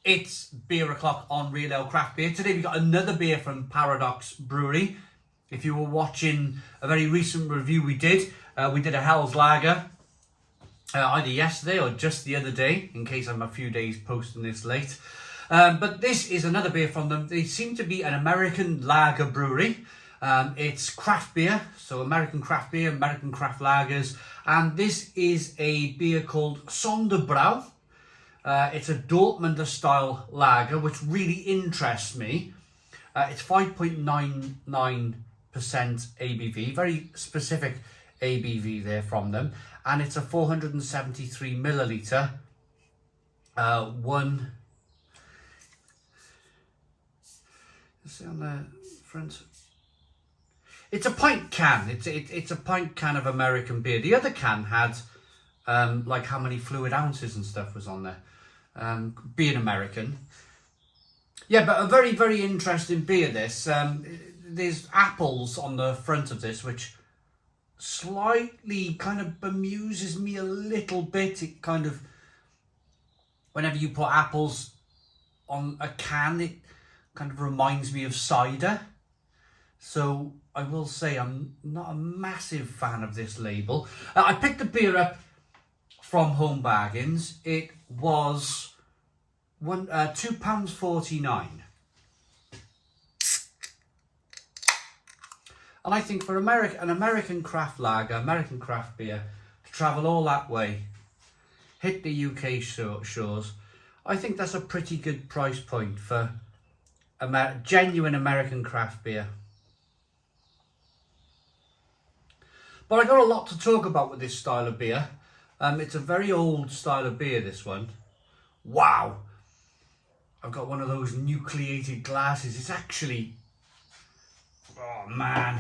It's Beer O'Clock on Real Ale Craft Beer. Today we got another beer from Paradox Brewery. If you were watching a very recent review we did a Hell's Lager either yesterday or just the other day, in case I'm a few days posting this late. But this is another beer from them. They seem to be an American lager brewery. It's craft beer, so American craft beer, American craft lagers. And this is a beer called Sonder Bräu. It's a Dortmunder style lager, which really interests me. It's 5.99% ABV, very specific ABV there from them. And it's a 473 milliliter, one, see on the front. It's a pint can. It's a pint can of American beer. The other can had like how many fluid ounces and stuff was on there. Being American. Yeah, but a very, very interesting beer this. There's apples on the front of this, which slightly kind of bemuses me a little bit. It kind of, whenever you put apples on a can, it kind of reminds me of cider. So I will say I'm not a massive fan of this label. I picked the beer up from Home Bargains. It was £2.49. And I think for an American craft lager, American craft beer, to travel all that way, hit the UK shores, I think that's a pretty good price point for genuine American craft beer. But I got a lot to talk about with this style of beer. It's a very old style of beer, this one. Wow! I've got one of those nucleated glasses. It's actually, oh man,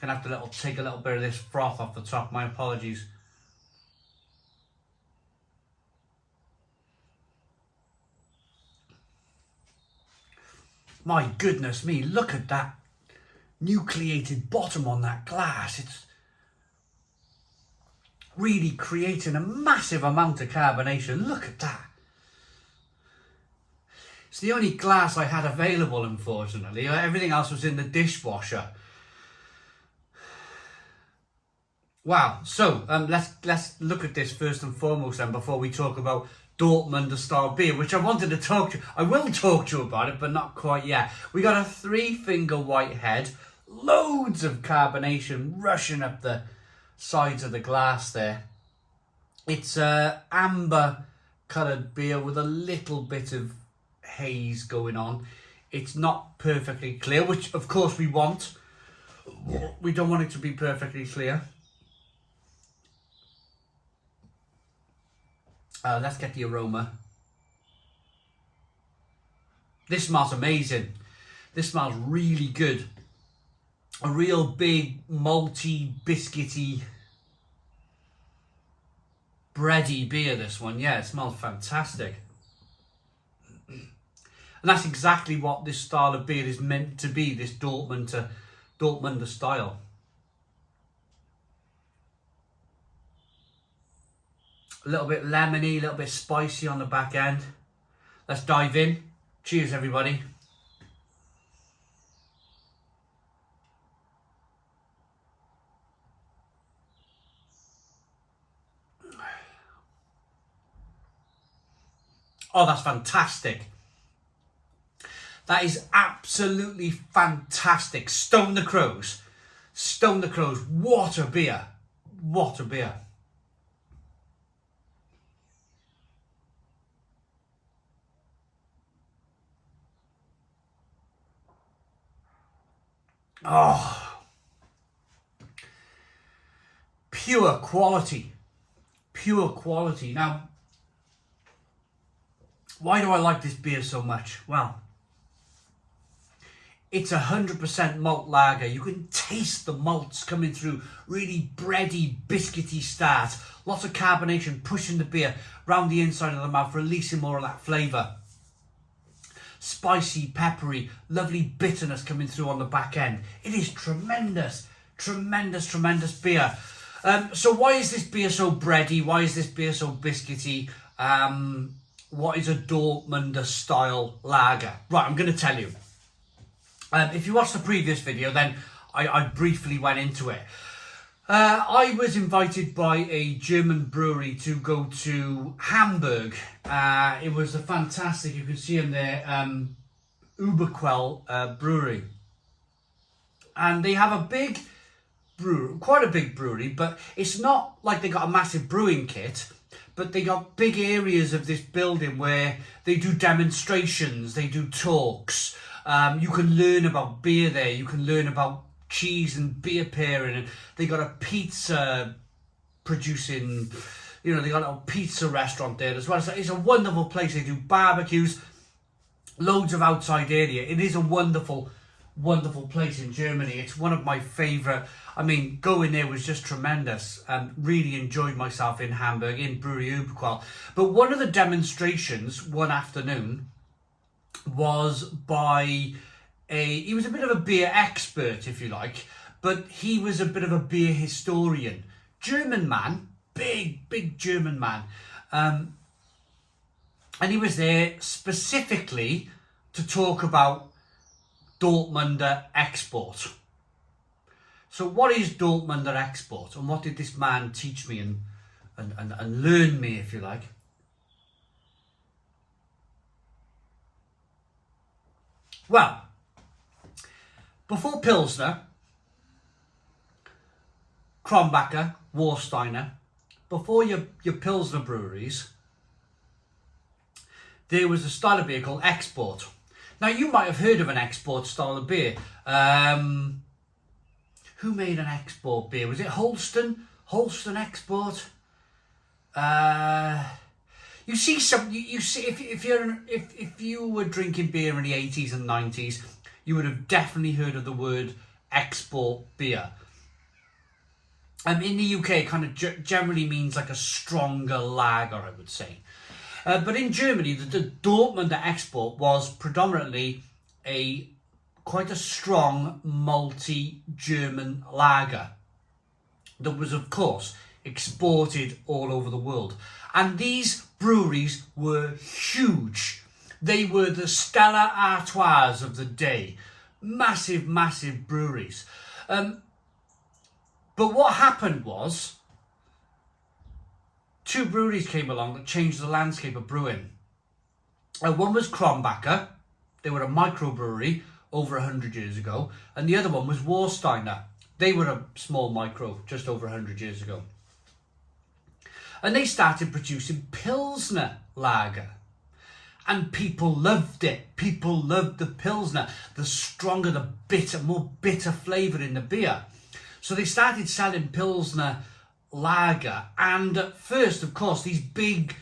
gonna have to take a little bit of this froth off the top. My apologies. My goodness me, look at that nucleated bottom on that glass. It's really creating a massive amount of carbonation. Look at that. It's the only glass I had available, unfortunately. Everything else was in the dishwasher. Wow. So let's look at this first and foremost then, before we talk about Dortmunder style beer, which I wanted to talk to you. I will talk to you about it, but not quite yet. We got a 3-finger white head, loads of carbonation rushing up the sides of the glass there. It's a amber coloured beer with a little bit of haze going on. It's not perfectly clear, which of course we want. We don't want it to be perfectly clear. Let's get the aroma. This smells amazing. This smells really good. A real big, malty, biscuity, bready beer, this one. Yeah, it smells fantastic. And that's exactly what this style of beer is meant to be, this Dortmunder style. A little bit lemony, a little bit spicy on the back end. Let's dive in. Cheers, everybody. Oh, that's fantastic. That is absolutely fantastic. Stone the Crows. Stone the Crows. What a beer. What a beer. Oh. Pure quality. Pure quality. Now, why do I like this beer so much? Well, it's 100% malt lager. You can taste the malts coming through. Really bready, biscuity start. Lots of carbonation pushing the beer round the inside of the mouth, releasing more of that flavour. Spicy, peppery, lovely bitterness coming through on the back end. It is tremendous, tremendous, tremendous beer. So why is this beer so bready? Why is this beer so biscuity? what is a Dortmunder style lager? Right, I'm going to tell you. If you watched the previous video, then I briefly went into it. I was invited by a German brewery to go to Hamburg. It was a fantastic, you can see them there, Uberquell Brewery. And they have a big brewery, quite a big brewery, but it's not like they got a massive brewing kit, but they got big areas of this building where they do demonstrations, they do talks. You can learn about beer there, you can learn about cheese and beer pairing, and they got a pizza producing, you know, they got a pizza restaurant there as well. So it's a wonderful place. They do barbecues, loads of outside area. It is a wonderful place in Germany. It's one of my favourite. I mean, going there was just tremendous. Really enjoyed myself in Hamburg, in Brewery Uberquell. But one of the demonstrations one afternoon was by he was a bit of a beer expert, if you like, but he was a bit of a beer historian. German man, big German man. And he was there specifically to talk about Dortmunder export. So what is Dortmunder export, and what did this man teach me and learn me, if you like? Well, before Pilsner, Krombacher, Warsteiner, before your Pilsner breweries, there was a style of beer called export. Now, you might have heard of an export style of beer. Who made an export beer? Was it Holsten? Holsten export? You see some. You see if you were drinking beer in the 80s and 90s, you would have definitely heard of the word export beer. In the UK, it kind of generally means like a stronger lager, I would say. But in Germany, the Dortmunder export was predominantly quite a strong malty German lager that was, of course, exported all over the world. And these breweries were huge. They were the Stella Artois of the day. Massive breweries. But what happened was, two breweries came along that changed the landscape of brewing. One was Krombacher. They were a microbrewery over 100 years ago. And the other one was Warsteiner. They were a small micro just over 100 years ago. And they started producing Pilsner lager. And people loved it. People loved the Pilsner. The stronger, the bitter, more bitter flavour in the beer. So they started selling Pilsner lager. And at first, of course, these big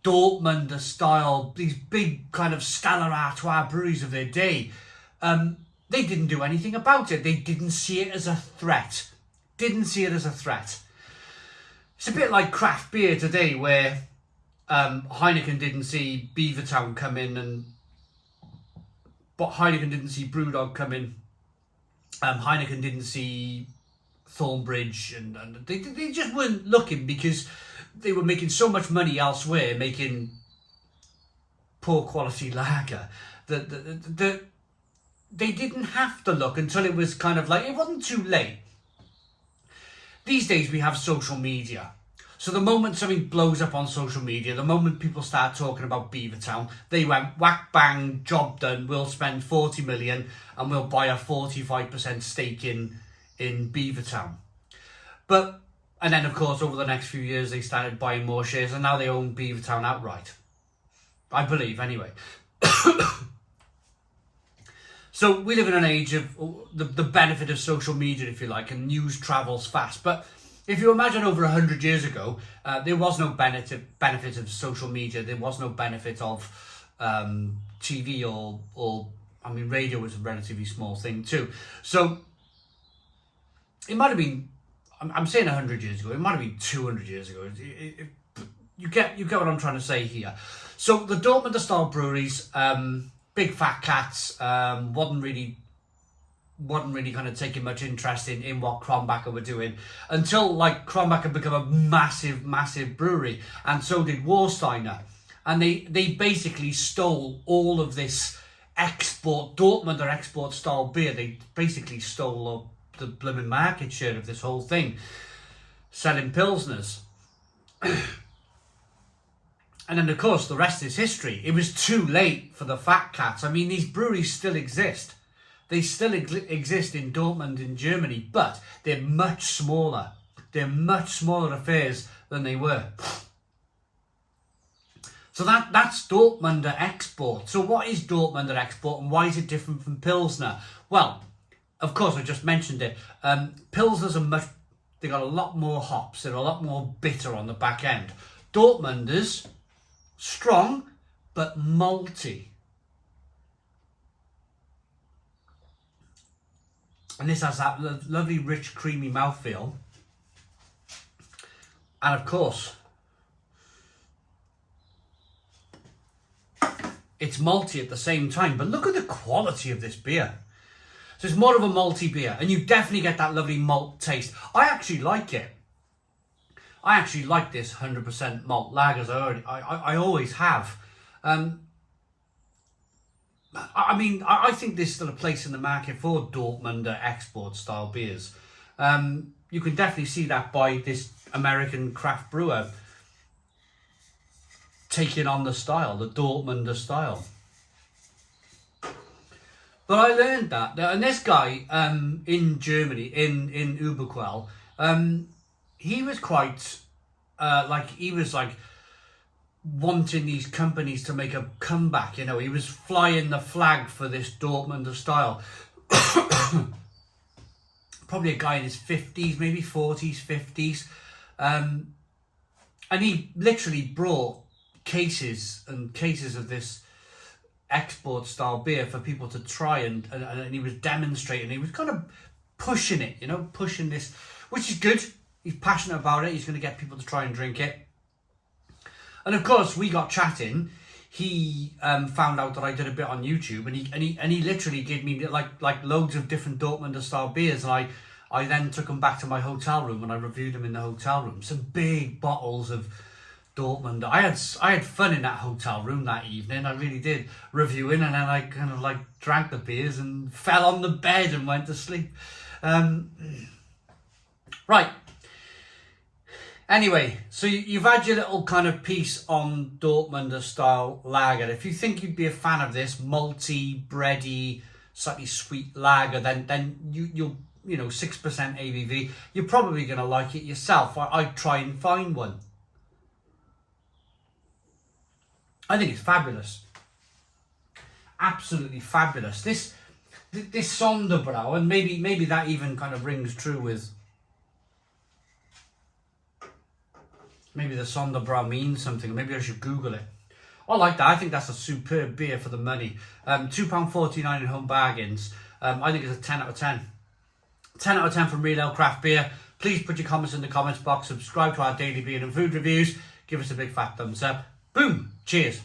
Dortmunder style, these big kind of Stella Artois breweries of their day, they didn't do anything about it. They didn't see it as a threat. It's a bit like craft beer today, where Heineken didn't see Beavertown come in, but Heineken didn't see Brewdog come in. Heineken didn't see Thornbridge, and they just weren't looking because they were making so much money elsewhere, making poor quality lager that they didn't have to look until it was kind of like, it wasn't too late. These days we have social media. So the moment something blows up on social media, the moment people start talking about Beavertown, they went whack bang, job done, we'll spend 40 million and we'll buy a 45% stake in Beavertown. And then of course over the next few years they started buying more shares, and now they own Beavertown outright. I believe, anyway. So we live in an age of the benefit of social media, if you like, and news travels fast. But if you imagine over 100 years ago, there was no benefit of social media. There was no benefit of TV or I mean, radio was a relatively small thing too. So it might have been, I'm saying 100 years ago, it might have been 200 years ago. You get what I'm trying to say here. So the Dortmunder style breweries, big fat cats, wasn't really kind of taking much interest in what Krombacher were doing until like Krombacher became a massive brewery, and so did Warsteiner. And they basically stole all of this Dortmunder export style beer. They basically stole the blooming market share of this whole thing, selling Pilsners. And then, of course, the rest is history. It was too late for the fat cats. I mean, these breweries still exist. They still exist in Dortmund in Germany, but they're much smaller. They're much smaller affairs than they were. So that's Dortmunder export. So what is Dortmunder export and why is it different from Pilsner? Well, of course, I just mentioned it. Pilsners are they got a lot more hops. They're a lot more bitter on the back end. Dortmunders, strong, but malty. And this has that lovely, rich, creamy mouthfeel. And of course, it's malty at the same time. But look at the quality of this beer. So it's more of a malty beer. And you definitely get that lovely malt taste. I actually like it. I actually like this 100% malt lagers. I always have. I mean, I think there's still a place in the market for Dortmunder export style beers. You can definitely see that by this American craft brewer taking on the style, the Dortmunder style. But I learned that, and this guy in Germany, in Uberquell, he was quite he was wanting these companies to make a comeback. You know, he was flying the flag for this Dortmunder style. Probably a guy in his 50s, maybe 40s, 50s. And he literally brought cases and cases of this export style beer for people to try, and he was demonstrating. He was kind of pushing it, you know, pushing this, which is good. He's passionate about it. He's going to get people to try and drink it. And of course, we got chatting. He found out that I did a bit on YouTube, and he literally gave me like loads of different Dortmunder style beers, and I then took them back to my hotel room and I reviewed them in the hotel room. Some big bottles of Dortmunder. I had fun in that hotel room that evening. I really did, reviewing, and then I kind of drank the beers and fell on the bed and went to sleep. Right. Anyway, so you've had your little kind of piece on Dortmunder style lager. If you think you'd be a fan of this malty, bready, slightly sweet lager, then you'll 6% ABV. You're probably going to like it yourself. I'd try and find one. I think it's fabulous. Absolutely fabulous. This Sonder Bräu, and maybe that even kind of rings true with. Maybe the Sonder Bräu means something. Maybe I should Google it. I like that. I think that's a superb beer for the money. £2.49 in home bargains. I think it's a 10 out of 10. 10 out of 10 from Real Ale Craft Beer. Please put your comments in the comments box. Subscribe to our daily beer and food reviews. Give us a big fat thumbs up. Boom. Cheers.